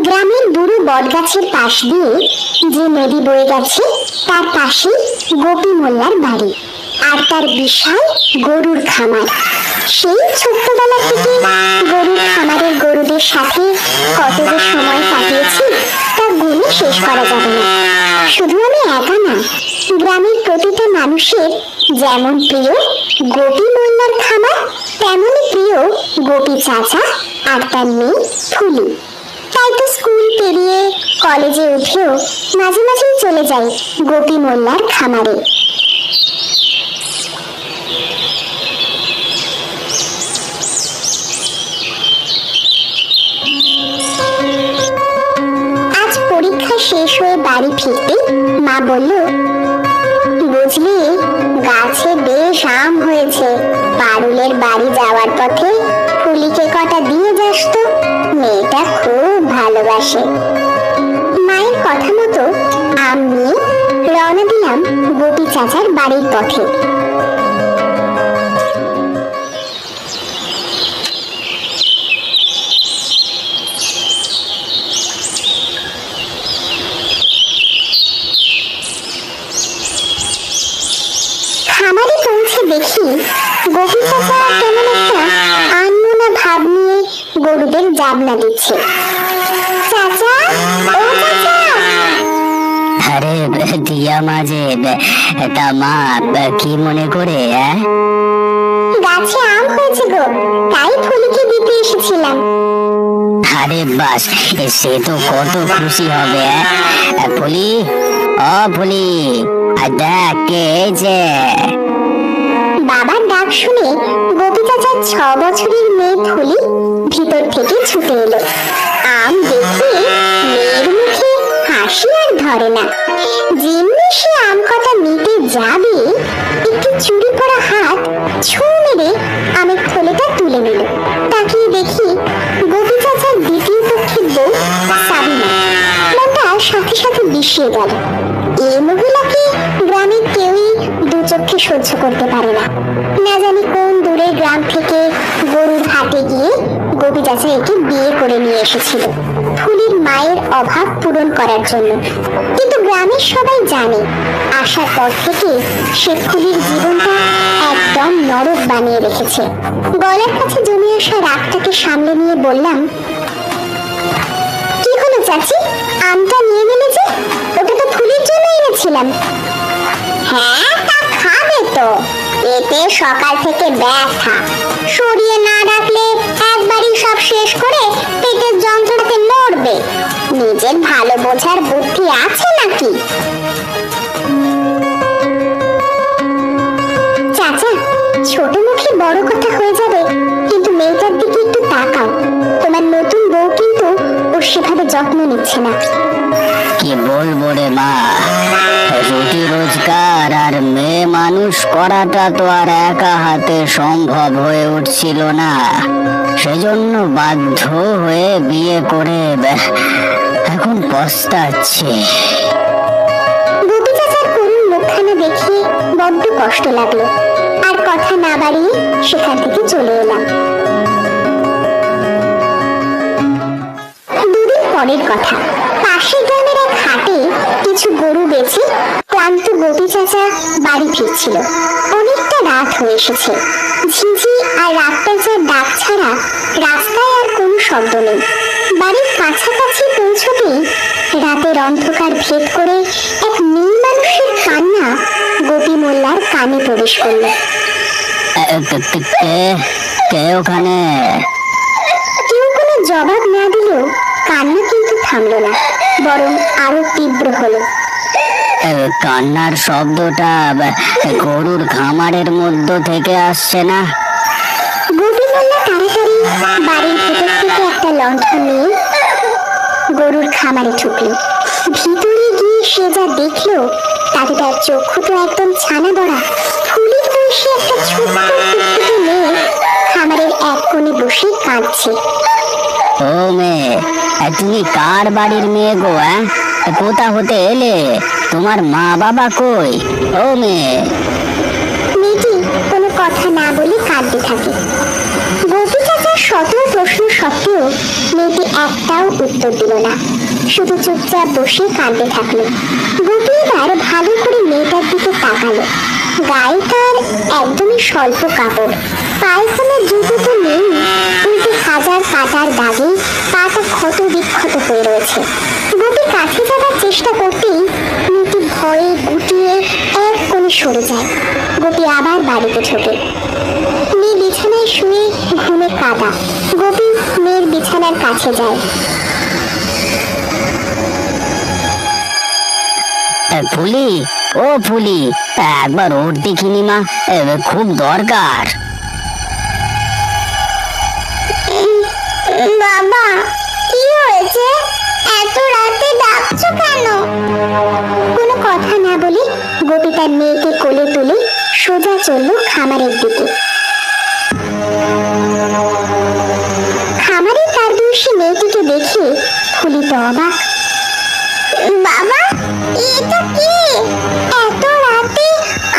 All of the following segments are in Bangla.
গ্রামের বুড়ো বটগাছের পাশ দিয়ে যে নদী বয়ে গেছে তার পাশে গোপী মোল্লার বাড়ি আর তার বিশাল গরুর খামার। সেই ছোট্টবেলা থেকে গরুর খামারের গরুদের সাথে কত যে সময় কাটিয়েছি তা গুণে শেষ করা যাবে না। শুধু আমি একা না, গ্রামের প্রতিটা মানুষের যেমন প্রিয় গোপী মোল্লার খামার, তেমনই প্রিয় গোপী চাচা আর তার মেয়ে ফুলি। তাই তো স্কুল পেরিয়ে কলেজে উঠেও মাঝে মাঝেই চলে যাই গোপী মোল্লার খামারে। আজ পরীক্ষা শেষ হয়ে বাড়ি ফিরতে মা বলল, বুঝলি গাছে বেশ আম হয়েছে, পারুলের বাড়ি যাওয়ার পথে ফুলিকে কটা দিয়ে যাস তো, মেয়েটা খুব ভালোবাসে। মায়ের কথা মতো আম নিয়ে রওনা দিলাম গোপী চাচার বাড়ির পথে। খামারে পৌঁছে দেখি গোপী চাচা কেমন একটা আনমনা ভাব নিয়ে গরুদের জাবনা দিচ্ছে। চাচা, ও চাচা। আরে দিয়া মাঝে তা মা কি মনে করে? গাছে আম হয়েছে গো, তাই ফুলিকে দিতে এসেছিলাম। আরে বাস, সে তো কত খুশি হবে। ফুলি, ও ফুলি, দেখ কে যে। বাবার ডাক শুনে গোপী চাচার 6 বছরের মেয়ে ফুলি ভিতর থেকে ছুটে এলো। আম দেখে মেয়ের মুখে হাসি আর ধরে না। যেমনি সে আম কটা নিতে যাবে, একটু চুরি করা হাত ছু মেরে আমের থলেটা তুলে নিল। তাকিয়ে দেখি গোপী চাচার দ্বিতীয় পক্ষের বউ সাবিনা। মনটা সাথে সাথে বিষিয়ে গেল। এই মহিলাকে গ্রামের কেউই দু চোখে সহ্য করতে পারে না। না জানি কোন দূরের গ্রাম থেকে গরুর হাটে গিয়ে গোপী চাচা একে বিয়ে করে নিয়ে এসেছিল ফুলির মায়ের অভাব পূরণ করার জন্য। কিন্তু গ্রামের সবাই জানে আসার পর থেকে সে ফুলির জীবনটা একদম নরক বানিয়ে রেখেছে। গলার কাছে জমে আসা রাগটাকে সামলে নিয়ে বললাম, কি হলো চাচি, আমটা নিয়ে গেলে যে? ওটা তো ফুলির জন্য এনেছিলাম। হ্যাঁ, তা খাবে তো, এতে সকাল থেকে ব্যথা, সরিয়ে না রাখলে একবারই সব শেষ করে পেটের যন্ত্রণাতে মরবে। নিজের ভালো বোঝার বুদ্ধি আছে নাকি? চাচা, ছোট মুখে বড় কথা হয়ে যাবে, কিন্তু মেয়েটার দিকে একটু তাকাও। তোমার নতুন বউ কিন্তু ওর সেভাবে যত্ন নিচ্ছে না। কি বলবো রে মা, রুটি রোজগার আর মেয়ে মানুষ করাটা তো আর একা হাতে সম্ভব হয়ে উঠছিল না। সেজন্য বাধ্য হয়ে বিয়ে করে এখন পস্তাচ্ছি। গোপী চাচার করুণ মুখখানা দেখে বড্ড কষ্ট লাগলো, আর কথা না বাড়িয়ে সেখান থেকে চলে এলাম। দুদিন পরের কথা, পাশের গ্রামের এক হাটে কিছু গরু বেচে ক্লান্ত গোপী চাচা বাড়ি ফিরছিল। অনেকটা রাত হয়ে এসেছে। ঝিঝি আর রাতটাজার ডাক ছাড়া রাস্তায় আর কোনো শব্দ নেই। বাড়ির কাছাকাছি পৌঁছতেই রাতের অন্ধকার ভেদ করে এক মেয়ে মানুষের কান্না গোপী মোল্লার কানে প্রবেশ করল। কে ওখানে? কেউ কোনো জবাব না দিলেও কান্না কিন্তু থামলো না, বরং আরো তীব্র হলো। কান্নার শব্দটা গরুর খামারের মধ্য থেকে আসছে না? গোপী মোল্লা তাড়াতাড়ি বাড়ির ভেতর থেকে একটা লণ্ঠন নিয়ে গরুর খামারে ঢুকলো। ভিতরে গিয়ে সে যা দেখলো তাতে তার চক্ষু তো একদম ছানা বড়া। ফুলির বয়সী একটা ছোট্ট ফুটফুটে মেয়ে খামারের এক কোণে বসে কাঁদছে। ও মেয়ে, তুমি কার বাড়ির মেয়ে গো? কোথা হতে এলে? তোমার মা বাবা কই? ও মেয়ে। মেয়েটি কোনো কথা না বলে কাঁদতে থাকে। গোপী চাচার শত প্রশ্ন সত্ত্বেও মেয়েটি একটাও উত্তর দিল না, শুধু চুপচাপ বসে কাঁদতে থাকলো। গোপী এবার ভালো করে মেয়েটার দিকে তাকালো। গায়ে তার একদমই স্বল্প কাপড়, পায়ে কোনো জুতো তো নেই, উল্টে হাজার কাটার দাগে পাটা ক্ষত বিক্ষত হয়ে রয়েছে। গোপী কাছে যাবার চেষ্টা করতেই মেয়েটি ভয়ে গুটিয়ে এক কোণে সরে যায়। গোপী আবার বাড়িতে ছোটে। মেয়ে বিছানায় শুয়ে ঘুমে কাঁদা। গোপী মেয়ের বিছানার কাছে যায়। ফুলি, ও ফুলি, একবার ওর দেখিনি মা, খুব দরকার। বাবা, কি হয়েছে? এত রাতে ডাকছো কেন? কোনো কথা না বলে গোপী তার মেয়েকে কোলে তুলে সোজা চলল খামারের দিকে। খামারে তার বয়সী মেয়েটিকে দেখে ফুলি তো অবাক। বাবা, এটা কি? এত রাতে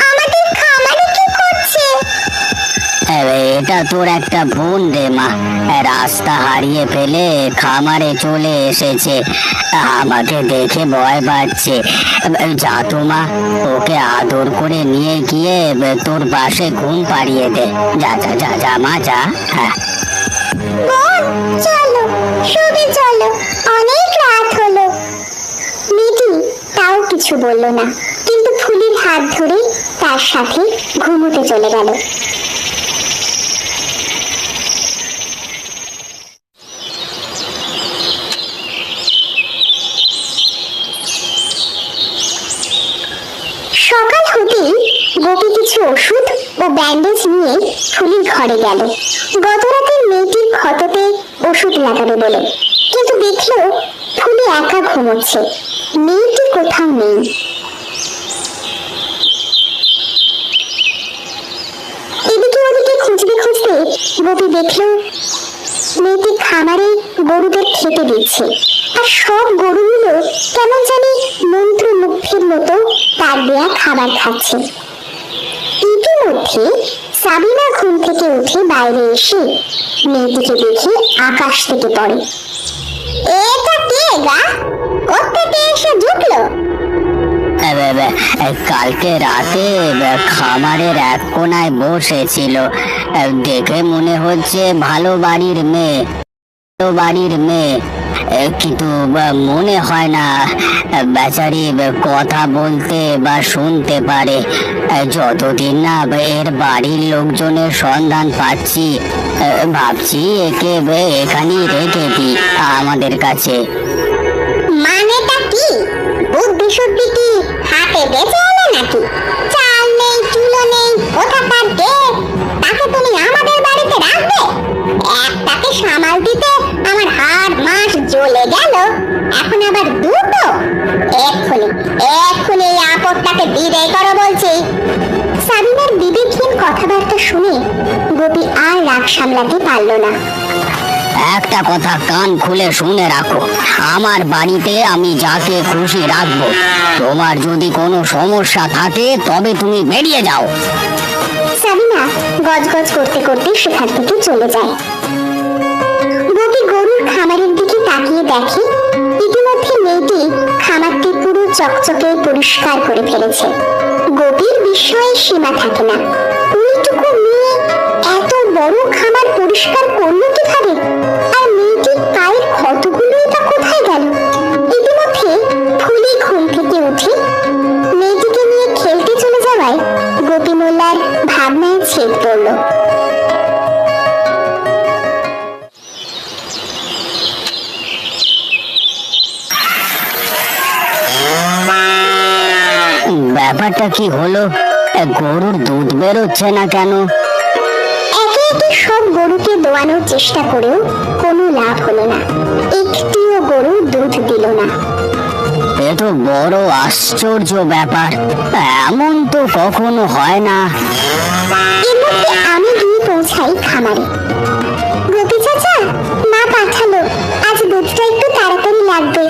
আমাদের খামারে কি করছে? এটা তোর একটা বোন রে মা, রাস্তা হারিয়ে ফেলে খামারে চলে এসেছে, আমাকে দেখে ভয় পাচ্ছে। যা তো মা, ওকে আদর করে নিয়ে গিয়ে তোর পাশে ঘুম পাড়িয়ে দে। যা যা যা যা মা, যা। হ্যাঁ বোন, চলো, শুবে চলো, অনেক রাত হলো। মেয়েটি তাও কিছু বলল না, কিন্তু ফুলির হাত ধরে তার সাথে ঘুমোতে চলে গেল। সকাল হতেই গোপী কিছু ওষুধ ও ব্যান্ডেজ নিয়ে ফুলির ঘরে গেল। গত রাতের মেয়েটির ক্ষততে ওষুধ লাগাবে বলে, কিন্তু দেখলো ফুলি একা ঘুমোচ্ছে, মেয়েটি কোথাও নেই। এদিকে ওদিকে খুঁজতে খুঁজতে গোপী দেখলো মেয়েটি খামারে গরুদের খেতে দিচ্ছে, আর সব গরুগুলো কেমন জানি মন্ত্রমুগ্ধের মতো তার দেয়া খাবার খাচ্ছে। ইতিমধ্যে সাবিনা ঘুম থেকে উঠে বাইরে এসে মেয়েটিকে দেখে আকাশ থেকে পড়ে। এটা কে গা? কোত্থেকে এসে ঢুকলো? কালকে রাতে খামারের এক কোনায় বসেছিল, দেখে মনে হচ্ছে ভালো বাড়ির মেয়ে, কিন্তু মনে হয় না বেচারি কথা বলতে বা শুনতে পারে। যতদিন না এর বাড়ির লোকজনের সন্ধান পাচ্ছি, ভাবছি একে এখানেই রেখে দিই আমাদের কাছে। মানেটা কি? বুদ্ধি শুদ্ধি কি হাতে বেঁচে এলো নাকি? চাল নেই, চুলো নেই, কোথাকার কে? তাকে তুমি আমাদের বাড়িতে রাখবে? একটাকে সামাল দিতে আমার হাড় মাস জ্বলে গেল, এখন আবার দুটো? এক্ষুনি এই আপদটাকে বিদায় করো বলছি। সাবিনার বিবেকহীন কথাবার্তা শুনে গোপী আর রাগ সামলাতে পারল না। একটা কথা কান খুলে শুনে রাখো, আমার বাড়িতে আমি যাকে খুশি রাখবো। তোমার যদি কোনো সমস্যা থাকে তবে তুমি বেরিয়ে যাও। সাবিনা গজগজ করতে করতে সেখান থেকে চলে যায়। গোপী গরুর খামারের দিকে তাকিয়ে দেখে ইতিমধ্যে মেয়েটি খামারটি পুরো চকচকে পরিষ্কার করে ফেলেছে। গোপীর বিস্ময়ে সীমা থাকে না, ওইটুকু মেয়ে এত বড় খামার পরিষ্কার করলো কিভাবে? আর মেয়েটির পায়ের ক্ষতগুলোই বা কোথায় গেল? ইতিমধ্যে ফুলি ঘুম থেকে উঠে মেয়েটিকে নিয়ে খেলতে চলে যাওয়ায় গোপী মোল্লার ভাবনায় ছেদ পড়ল। ব্যাপারটা কি হলো? গরুর দুধ বেরোচ্ছে না কেন? একে একে সব গরুকে দোয়ানোর চেষ্টা করেও কোনো লাভ হলো না, একটিও গরু দুধ দিল না। এ তো বড় আশ্চর্য ব্যাপার, এমন তো কখনো হয় না। এর মধ্যে আমি গিয়ে পৌঁছাই খামারে। গোপী চাচা, মা পাঠালো, আজ দুধটা একটু তাড়াতাড়ি লাগবে।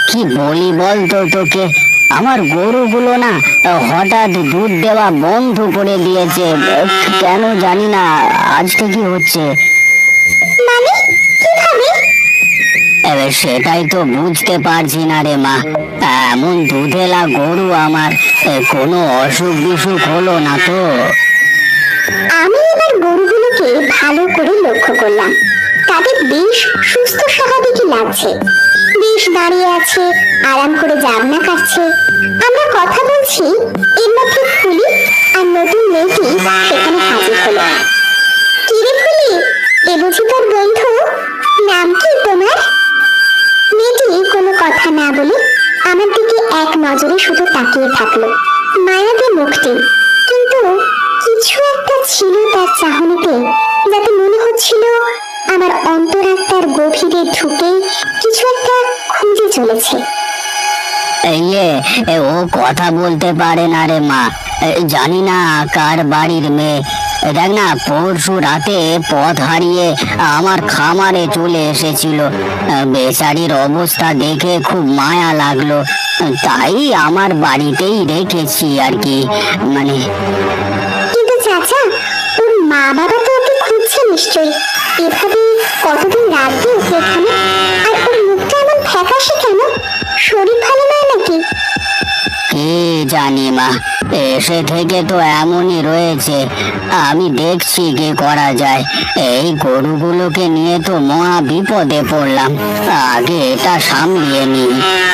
কি বলি বলতো তোকে, আমার গরুগুলো না হঠাৎ দুধ দেওয়া বন্ধ করে দিয়েছে, কেন জানি না। আজকে কি হচ্ছে? মানে কিভাবে? এবার সেটাই তো বুঝতে পারছি না রে মা। এমন দুধেলা গরু আমার, কোনো অসুখ বিসুখ হলো না তো? আমি এবার গরুগুলোকে ভালো করে লক্ষ্য করলাম। তাদের বেশ সুস্থ স্বাভাবিকই লাগছে, বেশ দাঁড়িয়ে আছে, আরাম করে জাবনা কাটছে। আমরা কথা বলছি, এর মধ্যে ফুলি আর নতুন মেয়েটি সেখানে হাজির হলো। কিরে ফুলি, এ বুঝি তোর বন্ধু? নাম কি তোমার? মেয়েটি কোনো কথা না বলে আমার দিকে এক নজরে শুধু তাকিয়ে থাকলো। মায়াবী মুখটি, কিন্তু কিছু একটা ছিল তার চাহনিতে, যাতে মনে হচ্ছিল আমার অন্তরাত্মার গভীরে ঢুকে কিছু একটা খুঁজে চলেছে। ও কথা বলতে পারে না রে মা। জানি না কার বাড়ির মেয়ে। দেখ না, পরশু রাতে পথ হারিয়ে আমার খামারে চলে এসেছিল। বেচারির অবস্থা দেখে খুব মায়া লাগলো, তাই আমার বাড়িতেই রেখেছি আর কি। মানে কিন্তু চাচা, ওর মা বাবা তো ওকে খুঁজছে নিশ্চয়ই। এভাবে কতদিন রাখবে ওকে এখানে? আর ওর মুখটা এমন ফ্যাকাশে কেন? শরীর ভালো নয় নাকি? কে জানি মা, এসে থেকে তো এমনই রয়েছে। আমি দেখছি কি করা যায়। এই গরুগুলোকে নিয়ে তো মহা বিপদে পড়লাম, আগে এটা সামলিয়ে নি।